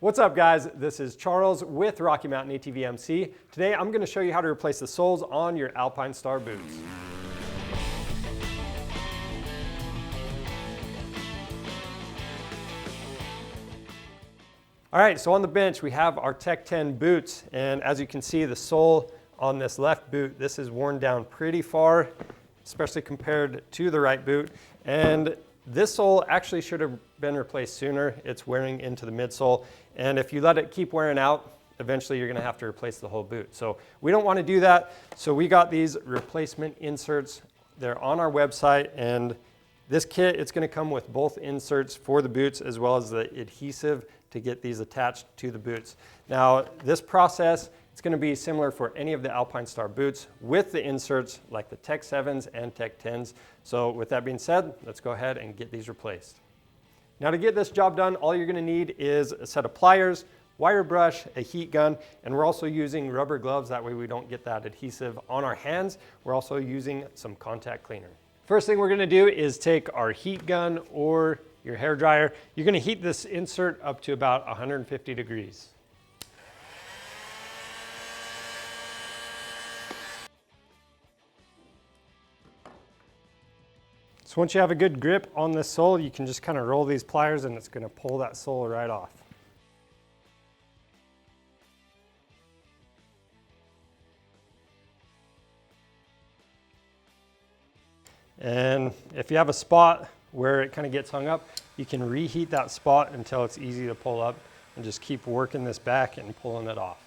What's up guys, this is Charles with Rocky Mountain ATV MC. Today I'm going to show you how to replace the soles on your Alpinestars boots. Alright, so on the bench we have our Tech 10 boots, and as you can see the sole on this left boot, this is worn down pretty far, especially compared to the right boot, and this sole actually should have been replaced sooner. It's wearing into the midsole, and if you let it keep wearing out, eventually you're going to have to replace the whole boot. So we don't want to do that, so we got these replacement inserts. They're on our website, and this kit, it's going to come with both inserts for the boots as well as the adhesive to get these attached to the boots. Now this process, it's going to be similar for any of the Alpinestars boots with the inserts like the Tech 7s and Tech 10s. So with that being said, let's go ahead and get these replaced. Now to get this job done, all you're going to need is a set of pliers, wire brush, a heat gun, and we're also using rubber gloves. That way we don't get that adhesive on our hands. We're also using some contact cleaner. First thing we're going to do is take our heat gun or your hair dryer. You're going to heat this insert up to about 150 degrees. So once you have a good grip on this sole, you can just kind of roll these pliers and it's going to pull that sole right off. And if you have a spot where it kind of gets hung up, you can reheat that spot until it's easy to pull up and just keep working this back and pulling it off.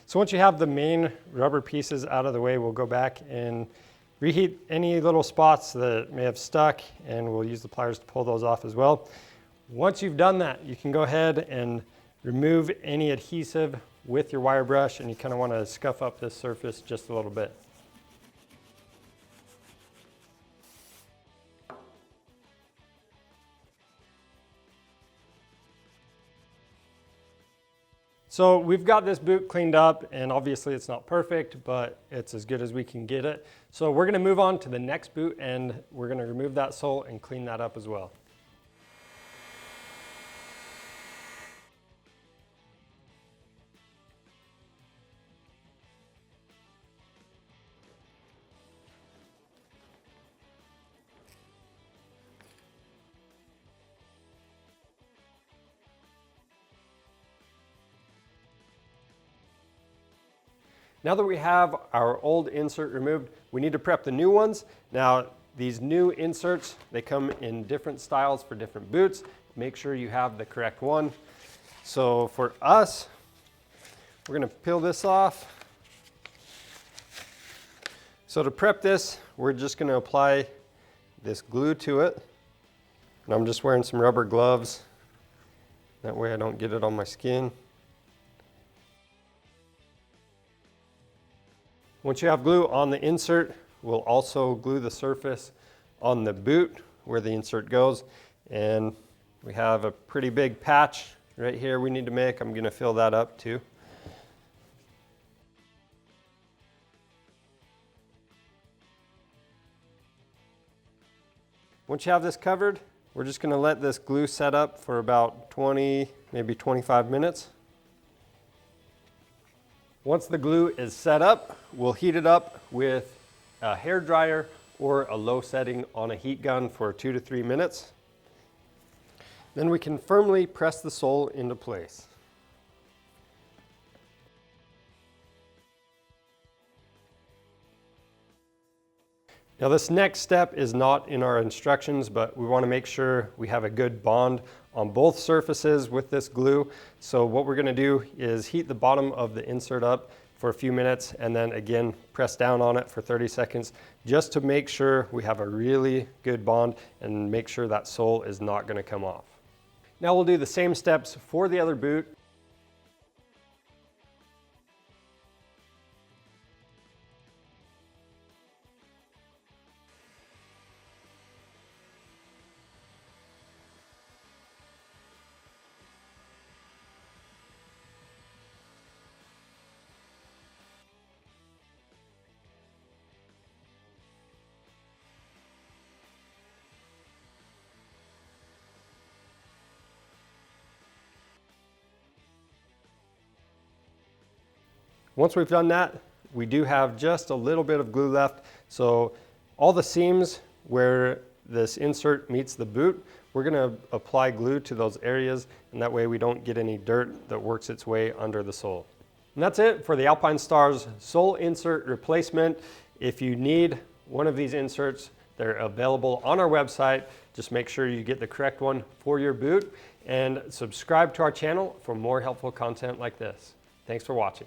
So once you have the main rubber pieces out of the way, we'll go back and reheat any little spots that may have stuck, and we'll use the pliers to pull those off as well. Once you've done that, you can go ahead and remove any adhesive with your wire brush, and you kind of want to scuff up this surface just a little bit. So we've got this boot cleaned up, and obviously it's not perfect, but it's as good as we can get it. So we're going to move on to the next boot, and we're going to remove that sole and clean that up as well. Now that we have our old insert removed, we need to prep the new ones. Now, these new inserts, they come in different styles for different boots. Make sure you have the correct one. So for us, we're going to peel this off. So to prep this, we're just going to apply this glue to it. And I'm just wearing some rubber gloves. That way I don't get it on my skin. Once you have glue on the insert, we'll also glue the surface on the boot where the insert goes. And we have a pretty big patch right here we need to make. I'm going to fill that up too. Once you have this covered, we're just going to let this glue set up for about 20, maybe 25 minutes. Once the glue is set up, we'll heat it up with a hair dryer or a low setting on a heat gun for 2 to 3 minutes. Then we can firmly press the sole into place. Now this next step is not in our instructions, but we want to make sure we have a good bond on both surfaces with this glue. So what we're going to do is heat the bottom of the insert up for a few minutes and then again press down on it for 30 seconds just to make sure we have a really good bond and make sure that sole is not going to come off. Now we'll do the same steps for the other boot. Once we've done that, we do have just a little bit of glue left. So all the seams where this insert meets the boot, we're gonna apply glue to those areas, and that way we don't get any dirt that works its way under the sole. And that's it for the Alpinestars sole insert replacement. If you need one of these inserts, they're available on our website. Just make sure you get the correct one for your boot, and subscribe to our channel for more helpful content like this. Thanks for watching.